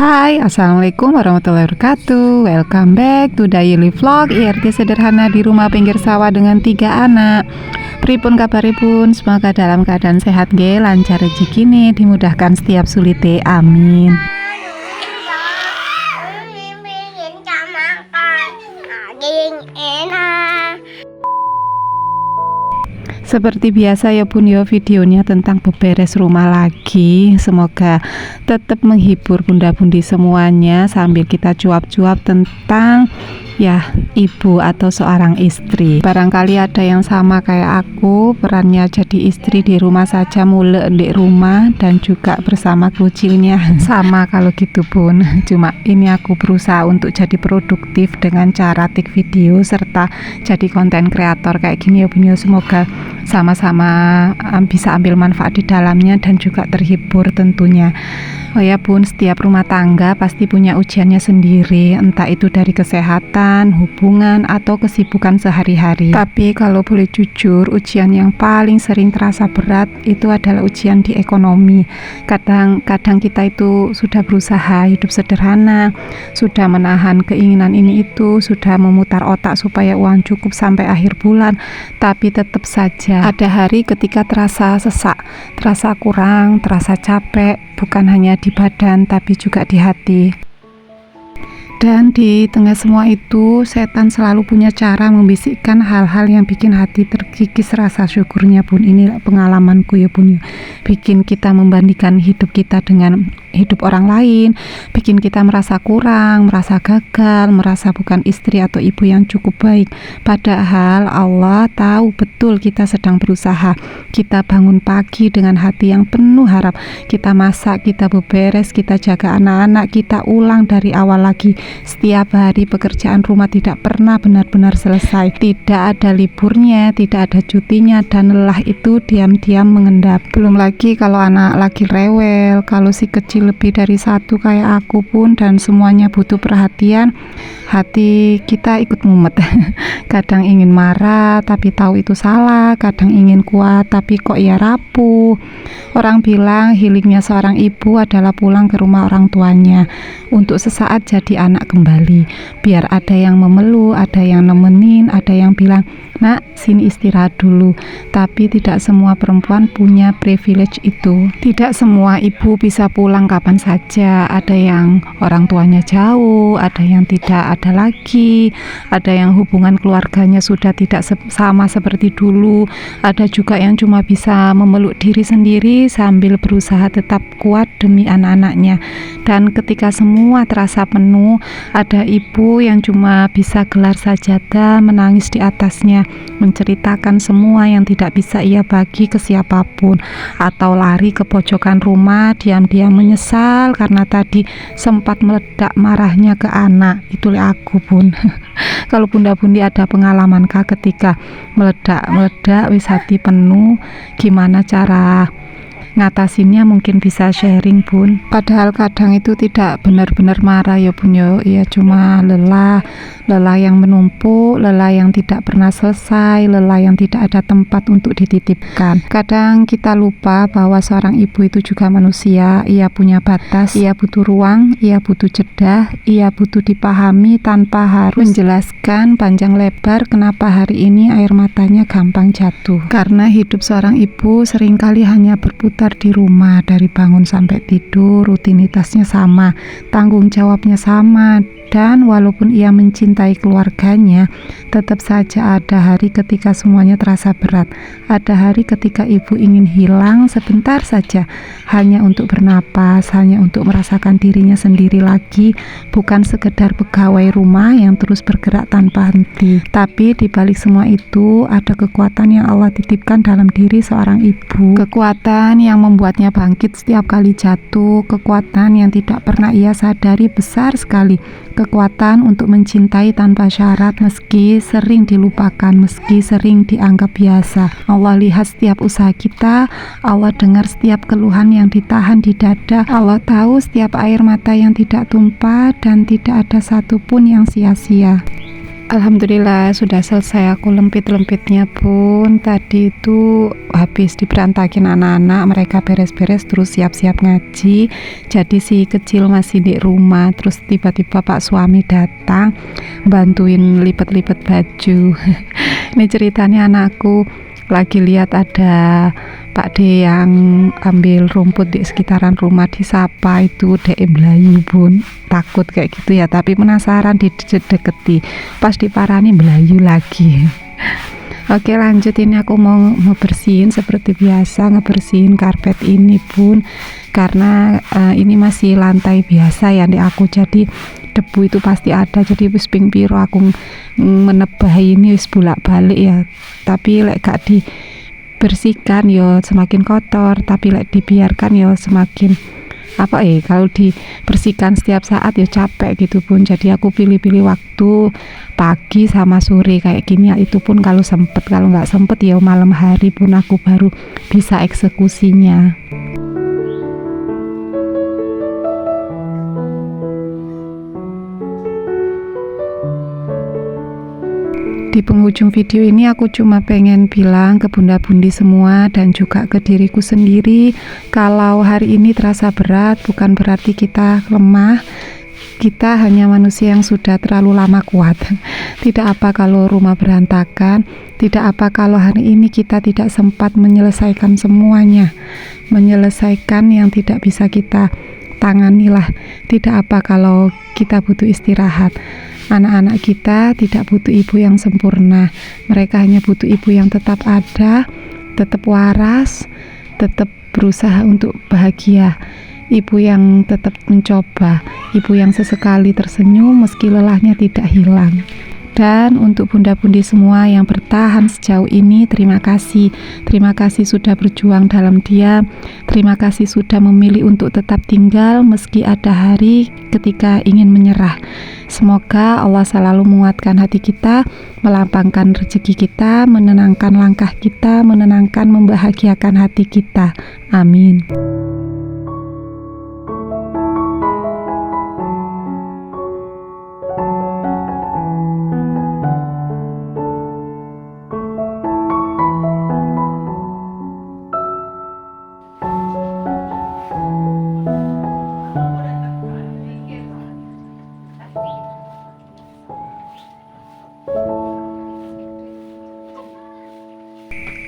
Hai, Assalamualaikum warahmatullahi wabarakatuh. Welcome back to Daily Vlog IRT sederhana di rumah pinggir sawah dengan 3 anak. Pripun kabaripun? Semoga dalam keadaan sehat ge, lancar rezekine, dimudahkan setiap sulite. Amin. Seperti biasa ya bun, videonya tentang beberes rumah lagi. Semoga tetap menghibur bunda-budi semuanya sambil kita cuap-cuap tentang ibu atau seorang istri. Barangkali ada yang sama kayak aku, perannya jadi istri di rumah saja, mulek di rumah dan juga bersama kucingnya. Sama kalau gitu bun, cuma ini aku berusaha untuk jadi produktif dengan cara take video serta jadi konten kreator kayak gini ya bun. Semoga sama-sama bisa ambil manfaat di dalamnya dan juga terhibur tentunya. Oh ya bun, setiap rumah tangga pasti punya ujiannya sendiri, entah itu dari kesehatan, hubungan, atau kesibukan sehari-hari. Tapi kalau boleh jujur, ujian yang paling sering terasa berat itu adalah ujian di ekonomi. Kadang kita itu sudah berusaha hidup sederhana, sudah menahan keinginan ini itu, sudah memutar otak supaya uang cukup sampai akhir bulan, tapi tetap saja ada hari ketika terasa sesak, terasa kurang, terasa capek, bukan hanya di badan tapi juga di hati. Dan di tengah semua itu, setan selalu punya cara membisikkan hal-hal yang bikin hati terkikis rasa syukurnya bun. Ini pengalamanku ya bun, bikin kita membandingkan hidup kita dengan hidup orang lain, bikin kita merasa kurang, merasa gagal, merasa bukan istri atau ibu yang cukup baik. Padahal Allah tahu betul kita sedang berusaha. Kita bangun pagi dengan hati yang penuh harap, kita masak, kita beberes, kita jaga anak-anak, kita ulang dari awal lagi. Setiap hari pekerjaan rumah tidak pernah benar-benar selesai, tidak ada liburnya, tidak ada cutinya, dan lelah itu diam-diam mengendap. Belum lagi kalau anak lagi rewel, kalau si kecil lebih dari satu kayak aku pun dan semuanya butuh perhatian, hati kita ikut mumet. Kadang ingin marah tapi tahu itu salah, kadang ingin kuat tapi kok ya rapuh. Orang bilang healingnya seorang ibu adalah pulang ke rumah orang tuanya untuk sesaat jadi anak kembali, biar ada yang memeluk, ada yang nemenin, ada yang bilang, "Nak, sini istirahat dulu." Tapi tidak semua perempuan punya privilege itu. Tidak semua ibu bisa pulang kapan saja. Ada yang orang tuanya jauh, ada yang tidak ada lagi, ada yang hubungan keluarganya sudah tidak sama seperti dulu, ada juga yang cuma bisa memeluk diri sendiri sambil berusaha tetap kuat demi anak-anaknya. Dan ketika semua terasa penuh, ada ibu yang cuma bisa gelar sajadah, menangis di atasnya, menceritakan semua yang tidak bisa ia bagi ke siapapun, atau lari ke pojokan rumah diam-diam menyesal karena tadi sempat meledak marahnya ke anak. Itulah aku pun. Kalau bunda-bundi ada pengalaman kah ketika meledak wis hati penuh, gimana cara ngatasinnya? Mungkin bisa sharing bun. Padahal kadang itu tidak benar-benar marah ya bun ya cuma lelah yang menumpuk, lelah yang tidak pernah selesai, lelah yang tidak ada tempat untuk dititipkan. Kadang kita lupa bahwa seorang ibu itu juga manusia, ia punya batas, ia butuh ruang, ia butuh jeda, ia butuh dipahami tanpa harus menjelaskan panjang lebar kenapa hari ini air matanya gampang jatuh. Karena hidup seorang ibu seringkali hanya berputar di rumah, dari bangun sampai tidur rutinitasnya sama, tanggung jawabnya sama. Dan walaupun ia mencintai keluarganya, tetap saja ada hari ketika semuanya terasa berat. Ada hari ketika ibu ingin hilang sebentar saja, hanya untuk bernapas, hanya untuk merasakan dirinya sendiri lagi, bukan sekedar pegawai rumah yang terus bergerak tanpa henti. Tapi di balik semua itu ada kekuatan yang Allah titipkan dalam diri seorang ibu. Kekuatan yang membuatnya bangkit setiap kali jatuh, kekuatan yang tidak pernah ia sadari besar sekali. Kekuatan untuk mencintai tanpa syarat meski sering dilupakan, meski sering dianggap biasa. Allah lihat setiap usaha kita, Allah dengar setiap keluhan yang ditahan di dada, Allah tahu setiap air mata yang tidak tumpah dan tidak ada satupun yang sia-sia. Alhamdulillah sudah selesai aku lempit-lempitnya Bun. Tadi itu habis diberantakin anak-anak, mereka beres-beres terus siap-siap ngaji. Jadi si kecil masih di rumah, terus tiba-tiba Pak suami datang bantuin lipet-lipet baju. Ini ceritanya anakku lagi lihat ada Pak D yang ambil rumput di sekitaran rumah, disapa itu dek Melayu Bun, takut kayak gitu ya, tapi penasaran dideketi, pas diparani Melayu lagi. Oke lanjut, ini aku mau ngebersihin seperti biasa, ngebersihin karpet ini Bun, karena ini masih lantai biasa ya di aku, jadi debu itu pasti ada, jadi wis ping piro aku menebah ini wis bolak-balik ya, tapi lek gak dibersihkan yo semakin kotor, tapi lek dibiarkan yo semakin kalau dibersihkan setiap saat ya capek gitu Bun. Jadi aku pilih-pilih waktu pagi sama sore kayak gini ya, itu pun kalau sempet, kalau nggak sempet ya malam hari pun aku baru bisa eksekusinya. Di penghujung video ini aku cuma pengen bilang ke bunda-bundi semua dan juga ke diriku sendiri, kalau hari ini terasa berat bukan berarti kita lemah. Kita hanya manusia yang sudah terlalu lama kuat. Tidak apa kalau rumah berantakan, tidak apa kalau hari ini kita tidak sempat menyelesaikan semuanya, menyelesaikan yang tidak bisa kita tanganilah. Tidak apa kalau kita butuh istirahat. Anak-anak kita tidak butuh ibu yang sempurna, mereka hanya butuh ibu yang tetap ada, tetap waras, tetap berusaha untuk bahagia, ibu yang tetap mencoba, ibu yang sesekali tersenyum meski lelahnya tidak hilang. Dan untuk bunda-budi semua yang bertahan sejauh ini, terima kasih. Terima kasih sudah berjuang dalam diam. Terima kasih sudah memilih untuk tetap tinggal meski ada hari ketika ingin menyerah. Semoga Allah selalu menguatkan hati kita, melapangkan rezeki kita, menenangkan langkah kita, menenangkan, membahagiakan hati kita. Amin.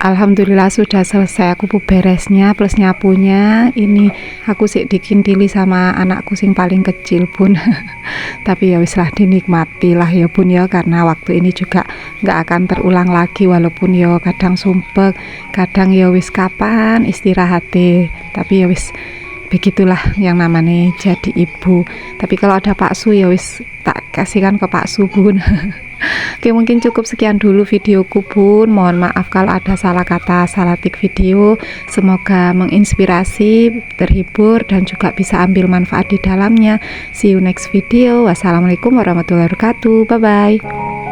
Alhamdulillah sudah selesai aku beresnya plus nyapunya. Ini aku sih dikintili sama anakku sing paling kecil Bun. Tapi ya wis lah, dinikmati lah ya Bun ya, karena waktu ini juga nggak akan terulang lagi, walaupun ya kadang sumpek, kadang ya wis kapan istirahat deh. Tapi ya wis begitulah yang namanya jadi ibu. Tapi kalau ada Pak Su ya wis tak kasihkan ke Pak Su Bun. Oke, mungkin cukup sekian dulu videoku Bun. Mohon maaf kalau ada salah kata, salah tik video. Semoga menginspirasi, terhibur, dan juga bisa ambil manfaat di dalamnya. See you next video. Wassalamualaikum warahmatullahi wabarakatuh. Bye bye.